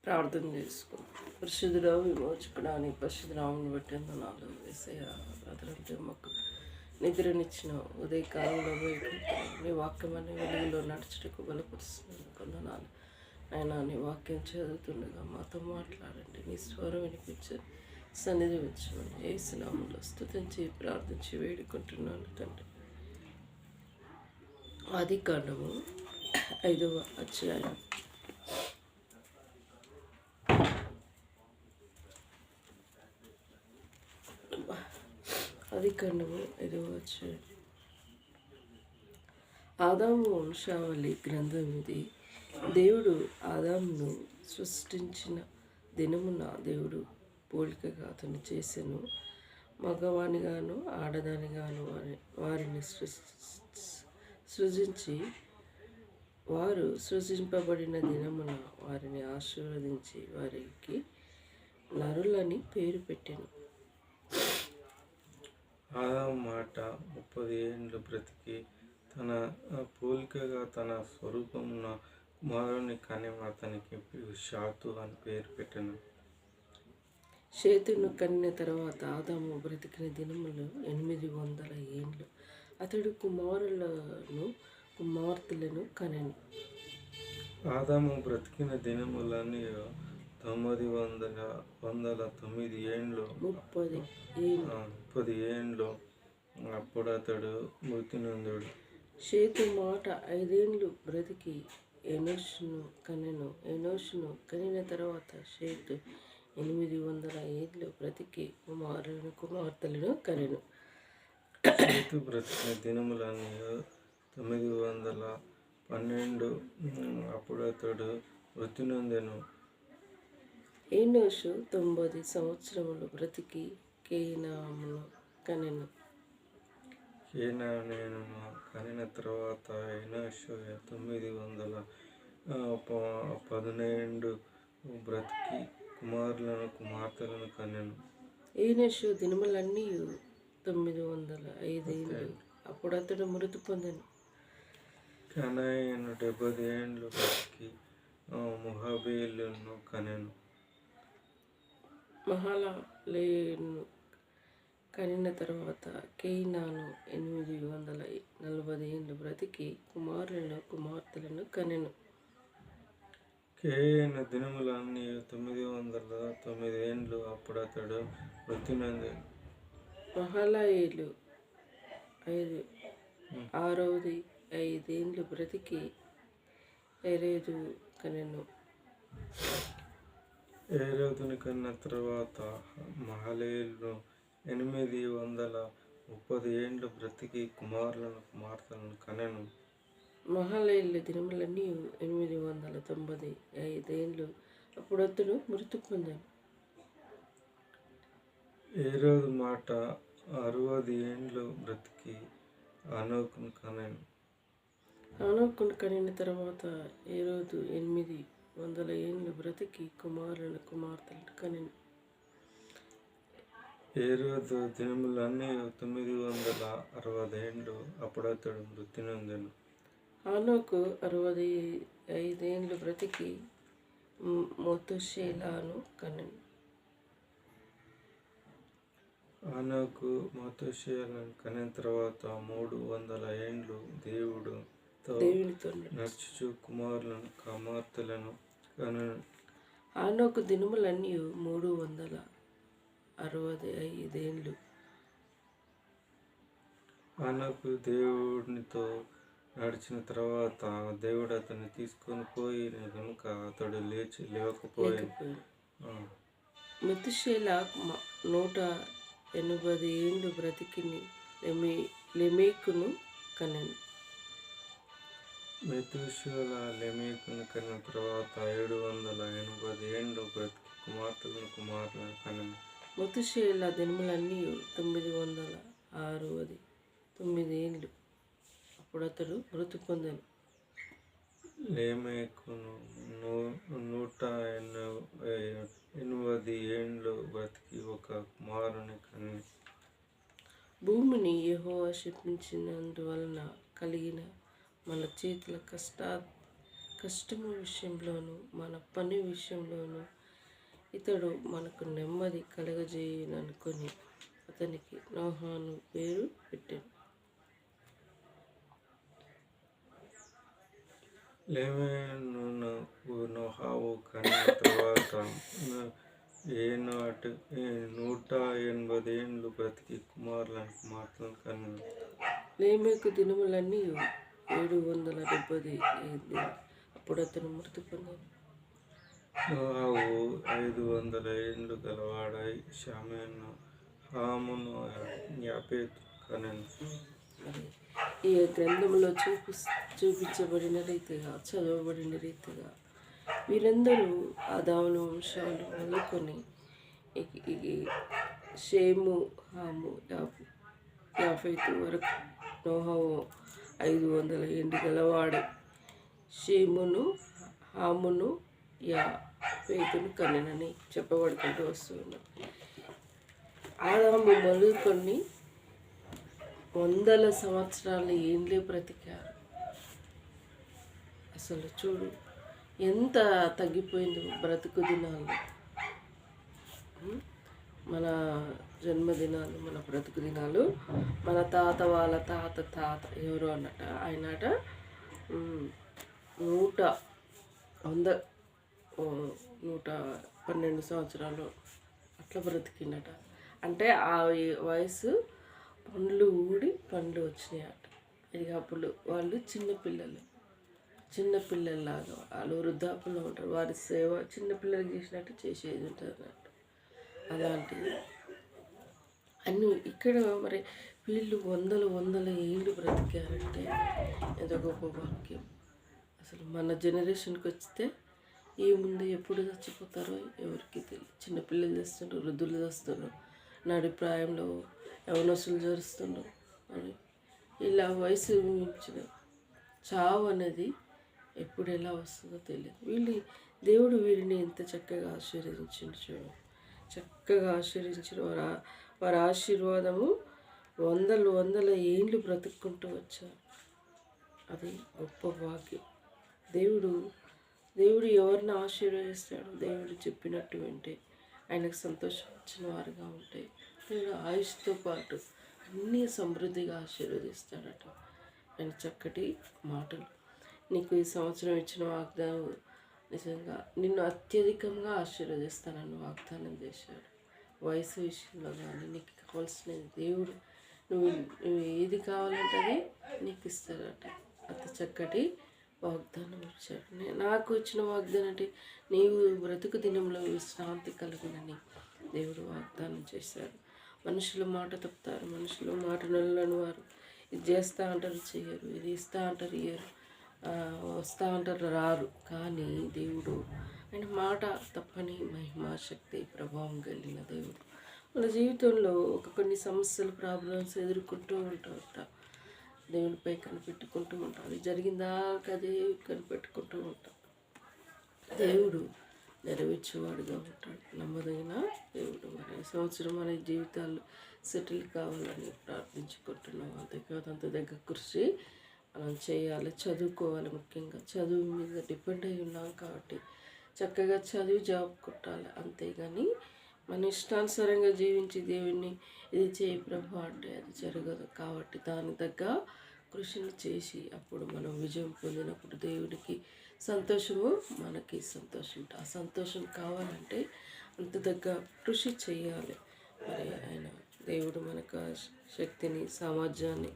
ప్రార్థన చేసుకో. పరిశుద్ధుడా, విమోచకుడాని పరిశుద్ధరాముని బట్టి వందనాలు యేసయ్యా. రాత్రంతా మాకు నిద్రనిచ్చిన ఉదయకాలంలో బయట నీ వాక్యం అనే వెలుగులో నడుచుటకు బలపరుస్తున్నాను కొందనాలు. ఆయన నీ వాక్యం చదువుతుండగా మాతో మాట్లాడండి. నీ స్వరం వినిపించే సన్నిధి వచ్చమని యేసునామములో స్తుతించి ప్రార్థించి వేడుకుంటున్నాను తండ్రి. ఆదికాండము 5వ అధ్యాయం ఆదికాండము 5వ అధ్యాయం. ఆదాము వంశావళి గ్రంథం ఇది. దేవుడు ఆదామును సృష్టించిన దినమున దేవుడు పోలికగా అతను చేసెను. మగవానిగాను ఆడదానిగాను వారిని సృజించి వారు సృజింపబడిన దినమున వారిని ఆశీర్వదించి వారికి నరులని పేరు పెట్టెను. ఆదాము మాట 30 ఏండ్లు బ్రతికి తన పోలికగా తన స్వరూపమున కుమారుని కని అతనికి షాతు అని పేరు పెట్టెను. షేతును కనిన తర్వాత ఆదాము బ్రతికిన దినములు 800 ఏండ్లు. అతడు కుమారులను కుమార్తెలను కనెను. ఆదాము బ్రతికిన దినములని 909 ఏండ్లు 30 ఏండ్లు. అప్పుడు అతడు మృతి నొందెను. షేతు మాట 5 ఏండ్లు బ్రతికి ఎనోషును కనెను. ఎనోషును కనిన తర్వాత షేతు 800 ఏండ్లు బ్రతికి కుమారులను కుమార్తెలను కనెను. షేతు బ్రతికిన దినములని 912. అప్పుడు అతడు మృతి నొందెను. ఎనోషు 90 సంవత్సరములు బ్రతికి కేయినానును కనెను. కేయినానును కనిన తర్వాత ఎనోషు 911 బ్రతికి కుమారులను కుమార్తెలను కనెను. ఎనోషు దినములన్నీ 905 ఏండ్లు. అప్పుడు అతడు మృతి పొందెను. కనాయను 70 ఏండ్లు బ్రతికి మహబేలును కనెను. మహలలేలును కనిన తర్వాత కేయినాను 840 ఏండ్లు బ్రతికి కుమారులను కుమార్తెలను కనెను. కేయిన దినములన్నీ 909 ఏండ్లు. అప్పుడు అతడు మృతి నొందెను. మహలయేలు 5 ఏండ్లు బ్రతికి ఎరేదు కనెను. ఏరోదుని కన్న తర్వాత మహలేలు 830 ఏండ్లు బ్రతికి కుమారులను కుమార్తెలను కనెను. మహలయేలు దినములన్నీ 895 ఏండ్లు. అప్పుడు అతడు మృతి పొందాను. ఏరోదు మాట 60 ఏండ్లు బ్రతికి హనోకును కనెను. హనోకును కనిన తర్వాత ఏరోదు 800 ఏండ్లు బ్రతికి కుమారులను కుమార్తెలను కనెను. ఏరోదు దినములన్నీ 960 ఏండ్లు. అప్పుడు అతడు మృతి నొందెను. హనోకు 65 ఏండ్లు బ్రతికి మెతూషెలను కనెను. హనోకు మెతూషెలను కనిన తర్వాత 300 ఏండ్లు దేవునితో నడుచుచు కుమారులను కుమార్తెలను కనెను. హనోకు దినములన్నీ 365 ఏండ్లు. హనోకు దేవునితో నడిచిన తర్వాత దేవుడు అతన్ని తీసుకొని పోయిన కనుక అతడు లేవకపోయాను. మెతూషెల 180 ఏండ్లు బ్రతికి లెమెకును కనెను. మెతూషెల లెమెకును కనిన తర్వాత 780 ఏండ్లు బ్రతికి కుమార్తెలను కుమారులను కనెను. మెతూషెల దినములన్నీ 969 ఏండ్లు. అప్పుడు అతడు మృతి పొందెను. లెమెకును 180 ఏండ్లు బ్రతికి ఒక కుమారుని కనెను. భూమిని యెహోవా శపించినందువలన కలిగిన మన చేతుల కష్టము విషయంలోనూ మన పని విషయంలోనూ ఇతడు మనకు నెమ్మది కలగజేయననుకొని అతనికి నోహాను పేరు పెట్టాను. లెమెనునకు నోహవు కనిన తర్వాత 180 ఏండ్లు బ్రతికి కుమారులను కుమార్తెలను కనెను. లేమెకు దినములన్నీ 770 ఏండ్లు. అప్పుడు అతను మృతి పొందాను. నోహవు 500 ఏండ్లు గలవాడై షామెను, హామును, యాపెతు కనెను. మరి ఈ గ్రంథంలో చూపించబడిన రీతిగా, చదవబడిన రీతిగా వీరందరూ ఆదాము వంశాలు మొదలుకొని షేము, హాము, యాఫెతు వరకు నోహవు 500 ఏండ్లు గలవాడు షేమును, హామును, యాఫెతును కనెనని చెప్పబడుకుంటూ వస్తున్నాం. ఆదాము మొదలుకొని 100 సంవత్సరాలు ఏండ్లే బ్రతికారు. అసలు చూడు ఎంత తగ్గిపోయిందో బ్రతుకు దినాలు. మన జన్మదినాలు, మన బ్రతుకు దినాలు, మన తాత వాళ్ళ తాత ఎవరు అన్నట ఆయనట 112 సంవత్సరాలు అట్లా బ్రతికిందట. అంటే ఆ వయసు పండ్లు ఊడి పండ్లు వచ్చినాయట. ఇక అప్పుడు వాళ్ళు చిన్నపిల్లల్లాగా వాళ్ళు వృద్ధాపుల్లో ఉంటారు. వారి సేవ చిన్నపిల్లలకి చేసినట్టు చేసేది ఉంటుంది అన్నట్టు. అలాంటివి అన్నీ ఇక్కడ మరి వీళ్ళు వందల ఏళ్ళు బ్రతికారంటే ఎంత గొప్ప వాక్యం. అసలు మన జనరేషన్కి వస్తే ఏముంది, ఎప్పుడు చచ్చిపోతారో ఎవరికి తెలియదు. చిన్నపిల్లలు చేస్తుండ్రు, వృద్ధులు చేస్తుండ్రు, నడి ప్రాయంలో యవనస్తులు జరుస్తున్నారు. అని ఇలా వయసు మించిన చావు అనేది ఎప్పుడు ఎలా వస్తుందో తెలియదు. దేవుడు వీరిని ఎంత చక్కగా ఆశీర్వదించిండు చూడు. చక్కగా ఆశీర్వదించిన వారి ఆశీర్వాదము వందల ఏండ్లు బ్రతుక్కుంటూ వచ్చారు. అది గొప్ప భాగ్యం. దేవుడు ఎవరిని ఆశీర్వదిస్తాడు? దేవుడు చెప్పినట్టు వింటే, ఆయనకు సంతోషం వచ్చిన వారుగా ఉంటే దేవుడు ఆయుష్తో పాటు అన్నీ సమృద్ధిగా ఆశీర్వదిస్తాడట. ఆయన చక్కటి మాటలు. నీకు ఈ సంవత్సరం ఇచ్చిన వాగ్దానం నిజంగా నిన్ను అత్యధికంగా ఆశీర్వదిస్తానని వాగ్దానం చేశాడు. వయసు విషయంలో కానీ నీకు కావాల్సినది దేవుడు నువ్వు ఏది కావాలంటే అది నీకు ఇస్తాడట. అంత చక్కటి వాగ్దానం ఇచ్చాడు. నాకు ఇచ్చిన వాగ్దానం అంటే నీవు బ్రతుకు దినంలో విశ్రాంతి కలుగునని దేవుడు వాగ్దానం చేశాడు. మనుషుల మాట తప్పుతారు, మనుషుల మాట నల్లని వారు. ఇది చేస్తా అంటారు చెయ్యరు, ఇది ఇస్తా అంటారు ఇయ్యరు, వస్తా అంటారు రారు. కానీ దేవుడు ఆయన మాట తప్పని మహిమాశక్తి ప్రభావం కలిగిన దేవుడు. మన జీవితంలో కొన్ని సమస్యలు, ప్రాబ్లమ్స్ ఎదుర్కొంటూ ఉంటాం. దేవునిపై కనిపెట్టుకుంటూ ఉంటాం. అది జరిగిందాక అదే కనిపెట్టుకుంటూ ఉంటాం. దేవుడు నెరవేర్చేవాడుగా ఉంటాడు, నమ్మదగిన దేవుడు. మరి సంవత్సరం మన జీవితాలు సెటిల్ కావాలని ప్రార్థించుకుంటున్నాం. అంతేకాదు అంత దగ్గర కృషి మనం చేయాలి, చదువుకోవాలి. ముఖ్యంగా చదువు మీద డిపెండ్ అయి ఉన్నాం కాబట్టి చక్కగా చదివి జాబ్ కొట్టాలి. అంతేగాని మన ఇష్టానుసారంగా జీవించి దేవుణ్ణి ఇది చేయి ప్రభు అంటే అది జరగదు. కాబట్టి దాని తగ్గ కృషిని చేసి అప్పుడు మనం విజయం పొందినప్పుడు దేవుడికి సంతోషము, మనకి సంతోషం. ఆ సంతోషం కావాలంటే అంత దగ్గర కృషి చేయాలి. మరి ఆయన దేవుడు మనకు శక్తిని, సామర్థ్యాన్ని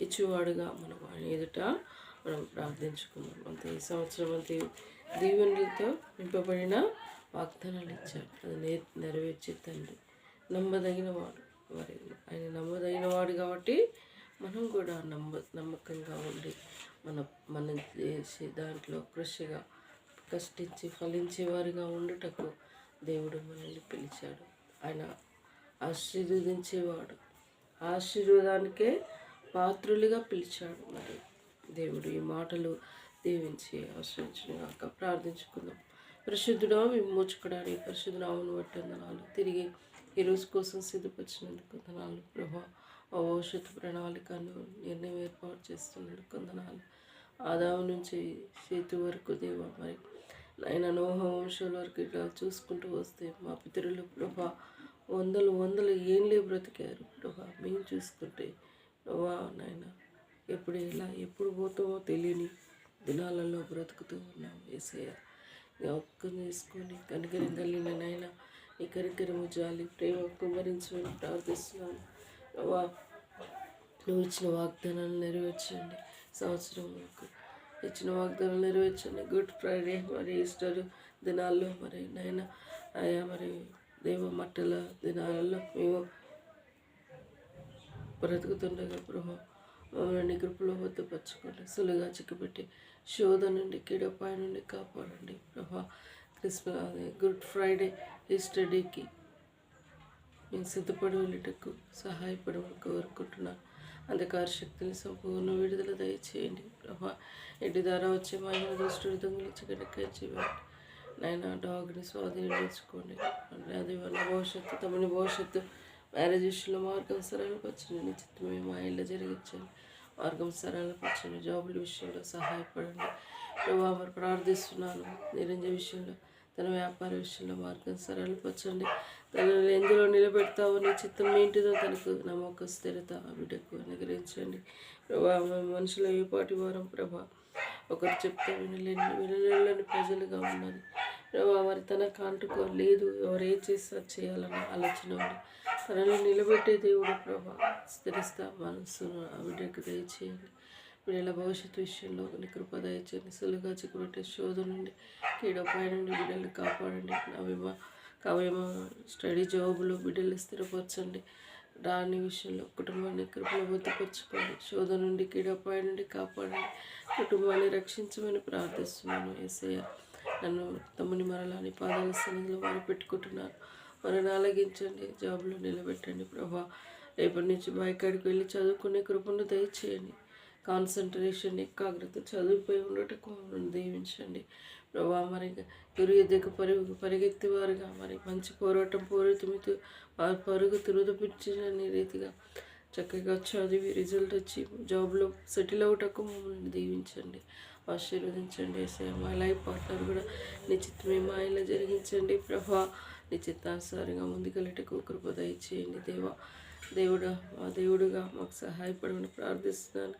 ఇచ్చేవాడుగా మనం ఆయన ఎదుట మనం ప్రార్థించుకున్నాం. అంతే ఈ సంవత్సరం అంతే దీవెనలతో నింపబడిన వాగ్దానాలు ఇచ్చాడు. అది నెరవేర్చే తండ్రి, నమ్మదగిన వాడు. మరి ఆయన నమ్మదగిన వాడు కాబట్టి మనం కూడా నమ్మకంగా ఉండి మనం చేసే దాంట్లో కృషిగా కష్టించి ఫలించేవారిగా ఉండుటకు దేవుడు మనల్ని పిలిచాడు. ఆయన ఆశీర్వదించేవాడు, ఆశీర్వాదానికే పాత్రులుగా పిలిచాడు. మరి దేవుడు ఈ మాటలు దీవించి ఆశ్రయించుగాక. ప్రార్థించుకుందాం. పరిశుద్ధుడా, విమోచకుడానికి పరిశుద్ధ నామమును బట్టి వందనాలు. తిరిగి ఈరోజు కోసం సిద్ధపరిచినందుకు వందనాలు ప్రభా. భవిష్యత్తు ప్రణాళికను నిర్ణయం ఏర్పాటు చేస్తున్నందుకు వందనాలు. ఆదాము నుంచి చేతు వరకు దేవా మరి నాయన నోహ వంశాల వరకు ఇట్లా చూసుకుంటూ వస్తే మా పితరులు ప్రభా వందలు ఏండ్లే బ్రతికారు ప్రభా. మేము చూసుకుంటే ప్రభా నాయన ఎప్పుడు పోతామో తెలియని దినాలలో బ్రతుకుతూ ఉన్నాం. యేసయ్య జ్ఞాపకం చేసుకొని కనికరం కలిగిన నాయన ఈ కనికరము జాలి ప్రేమ కుమ్మరించమని ప్రార్థిస్తున్నాను ప్రభా. నువ్వు ఇచ్చిన వాగ్దానాలు నెరవేర్చండి, సంవత్సరం వరకు ఇచ్చిన వాగ్దానాలు నెరవేర్చండి. గుడ్ ఫ్రైడే మరి ఈస్టర్ దినాల్లో మరి నాయన ఆయా మరి దేవ మట్టల దినాలలో మేము బ్రతుకుతుండగా ప్రభా మమ్మల్ని కృపలో భద్రపరచుకోండి. సులుగా చిక్కుపెట్టి శోధ నుండి కీడపాయ నుండి కాపాడండి ప్రభా. గుడ్ ఫ్రైడే ఈస్టర్ డేకి మేము సిద్ధపడి వెళ్ళటకు సహాయపడమని కోరుకుంటున్నాను. అంధకార శక్తిని సంపూర్ణ విడుదల దయచేయండి ప్రభా. ఇంటి ద్వారా వచ్చే మహిళ దృష్టిని దొంగిలించి కనుక్కండి నాయన. డాగ్ని స్వాధీనించుకోండి. అది వాళ్ళ భవిష్యత్తు తమని భవిష్యత్తు మ్యారేజ్ విషయంలో మార్గం సరళపరచండి. నిశ్చితమే మా ఇళ్ళ జరిగించండి, మార్గం సరళపరచండి. జాబుల విషయంలో సహాయపడండి ప్రభా. మరి ప్రార్థిస్తున్నాను నిరంజన విషయంలో, తన వ్యాపార విషయంలో మార్గం సరళపరచండి. తనను ఎందులో నిలబెడతావో నీ చిత్తం ఏంటిదో తనకు నమ్మక స్థిరత బిడ్డకు అనుగ్రహించండి ప్రభా. మనుషుల ఏపాటి వారం ప్రభా. ఒకరు చెప్తే వినలేని ప్రజలుగా ఉన్నది ప్రభా. మరి తనకు అంటుకోలేదు, ఎవరు ఏ చేస్తే చేయాలన్న ఆలోచన ఉంది. తనని నిలబెట్టే దేవుడు ప్రభా. స్థిరిస్తా మనస్సును ఆ బిడ్డకు దయచేయండి. బిడ్డల భవిష్యత్తు విషయంలో నీ కృప దయచేయండి. సులుగా చిక్కుపెట్టే శోధ నుండి కీడపై నుండి బిడ్డలు కాపాడండి. కావేమో స్టడీ జాబులు బిడ్డలు స్థిరపరచండి. దాని విషయంలో కుటుంబాన్ని కృపలో భద్రపరచుకోండి. శోధ నుండి కీడపై నుండి కాపాడండి. కుటుంబాన్ని రక్షించమని ప్రార్థిస్తున్నాను. యేసయ్య నన్ను తమ్ముని మరలాని పాదాల సన్నిధిలో వారు పెట్టుకుంటున్నాను. మరని ఆలగించండి, జాబులో నిలబెట్టండి ప్రభా. రేపటి నుంచి బయకాడికి వెళ్ళి చదువుకునే కృపను దయచేయండి. కాన్సన్ట్రేషన్ ఏకాగ్రత చదువుపై ఉండటకు దీవించండి ప్రభా. మరి గురు ఎద్దకు పరిగెత్తేవారుగా మరి మంచి పోరాటం పోరుతుమితూ వారి పరుగు తురుదపించిన రీతిగా చక్కగా చదివి రిజల్ట్ వచ్చి జాబ్లో సెటిల్ అవుటకు మమ్మల్ని దీవించండి, ఆశీర్వదించండి. మా లైఫ్ పార్ట్నర్ కూడా నీ చిత్తమే మా ఇలా జరిగించండి ప్రభా. నీ చిత్తానుసారంగా ముందుకెళ్ళటకు కృప దయచేయండి దేవుడా. మా దేవుడుగా మాకు సహాయపడమని ప్రార్థిస్తున్నాను.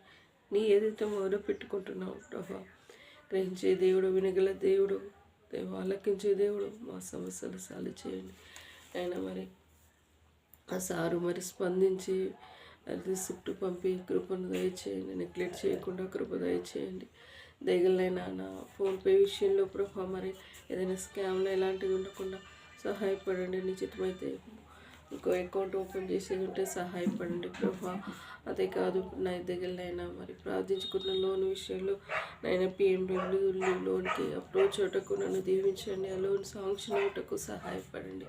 నీ ఏదైతే మొదలు పెట్టుకుంటున్నావు ప్రభా. గ్రహించే దేవుడు, వినగల దేవుడు, ఆలకించే దేవుడు, మా సమస్యలు సాల్వ్ చేయండి అయినా. మరి ఆ సారు మరి స్పందించి అది చుట్టూ పంపి కృపను దయచేయండి. నెగ్లెక్ట్ చేయకుండా కృప దయచేయండి. దయగలైనా నా ఫోన్పే విషయంలో ప్రభా మరి ఏదైనా స్కామ్లో ఎలాంటివి ఉండకుండా సహాయపడండి. నిశ్చితమైతే ఇంకో అకౌంట్ ఓపెన్ చేసేది ఉంటే సహాయపడండి ప్రభా. అదే కాదు నా దగ్గరనైనా మరి ప్రార్థించుకున్న లోన్ విషయంలో నైనా PMW లోన్కి అప్రోచ్ అవటకు నన్ను దీవించండి. ఆ లోన్ శాంక్షన్ అవటకు సహాయపడండి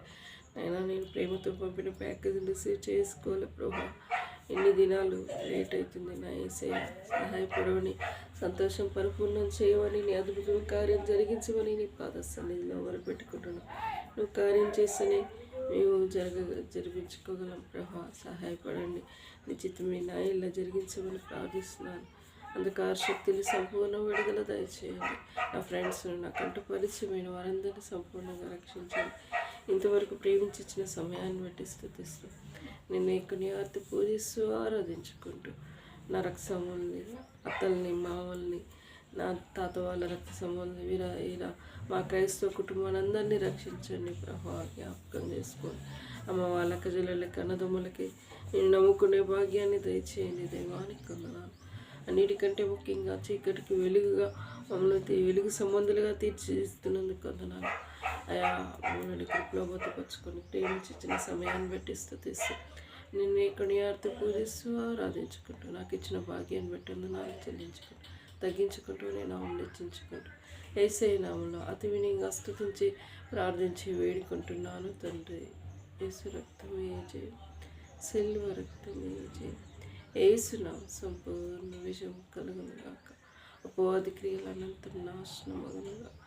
అయినా. నేను ప్రేమతో పంపిన ప్యాకేజీని రిసీవ్ చేసుకోవాలి ప్రభా. ఎన్ని దినాలు లేట్ అవుతుంది నా యేసయ్య. సహాయపడవని, సంతోషం పరిపూర్ణం చేయమని, నీ అద్భుతమైన కార్యం జరిగించమని నీ పాద సన్నిధిలో మొరపెట్టుకుంటున్నాను. నువ్వు కార్యం చేస్తేనే మేము జరిపించుకోగలం ప్రభా. సహాయపడండి. నిశ్చితమే నా ఇలా జరిగించమని ప్రార్థిస్తున్నాను. అంధకార శక్తులు సంపూర్ణ విడుదల దయచేయండి. నా ఫ్రెండ్స్ను నాకంటూ పరిచయమైన వారందరినీ సంపూర్ణంగా రక్షించండి. ఇంతవరకు ప్రేమించిన సమయాన్ని బట్టి స్తుతిస్తూ నిన్ను ఎక్కువ ఆర్తి పూజిస్తూ ఆరాధించుకుంటూ నా రక్త సంబంధి అత్తల్ని, మామల్ని, నా తాత వాళ్ళ రక్త సంబంధి ఇలా మా క్రైస్తవ కుటుంబాన్ని అందరినీ రక్షించండి ప్రభా. జ్ఞాపకం చేసుకోండి. అమ్మ వాళ్ళకి, జిల్లలకి, అన్నదమ్ములకి నేను నమ్ముకునే భాగ్యాన్ని దయచేయండి. దైవానికి కొందనాలు. అన్నిటికంటే ముఖ్యంగా చీకటికి వెలుగుగా మమ్మల్ని వెలుగు సంబంధులుగా తీర్చిదిస్తున్నందుకు కొందనాలు అయా. మమ్మల్ని కృపలో బతుపరుచుకొని ప్రేమించిన సమయాన్ని బట్టి స్తుతిస్తూ నిన్ను కొనియాడుతూ పూజిస్తూ ఆరాధించుకుంటూ నాకు ఇచ్చిన భాగ్యాన్ని బట్టి నాకు చెల్లించుకుంటూ తగ్గించుకుంటూ నేను హెచ్చించుకుంటూ యేసయ్య నామములో అతి వినయంగా స్తుతించి ప్రార్థించి వేడుకుంటున్నాను తండ్రి. యేసు రక్తమే జయం, సిల్వ రక్తమే జయం. యేసు నామం సంపూర్ణ విజయం కలుగునుగాక. అపవాది క్రియలు అనంతరం నాశనం అగునుగాక.